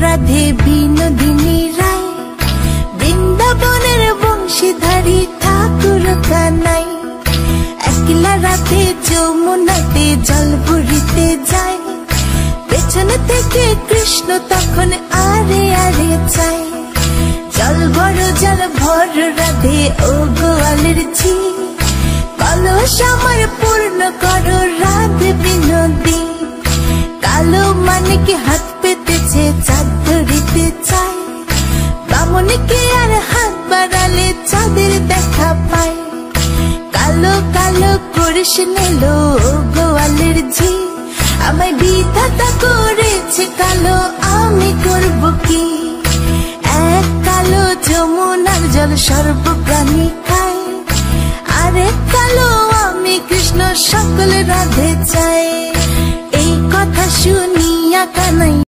রাধে বিনোদিনী রায়, বৃন্দাবনের বংশীধারী ঠাকুর কানাই। একলা রাধে যমুনাতে জল ভরিতে যায়, পেছনে থেকে কৃষ্ণ তখন আরে আরে চায়। জল ভর রাধে ও গোয়ালের ঝি, কলস আমার পূর্ণ করো রাধে বিনোদী। কালো মানিকে হাত পেতেছে চাঁদ ধরিতে চায়, বামনকে আর হাত বাড়ালে চাঁদের দেখা পায়। কালো কালো করিস নিলো গোয়ালের ঝি, আমায় বিধাতা করেছে কালো, আমি করব কি? এক কালো যমুনার জল সর্ব প্রাণী খায়, আরেক কালো আমি কৃষ্ণ সকল রাধে চাই। এই কথা শুনিয়া কানাই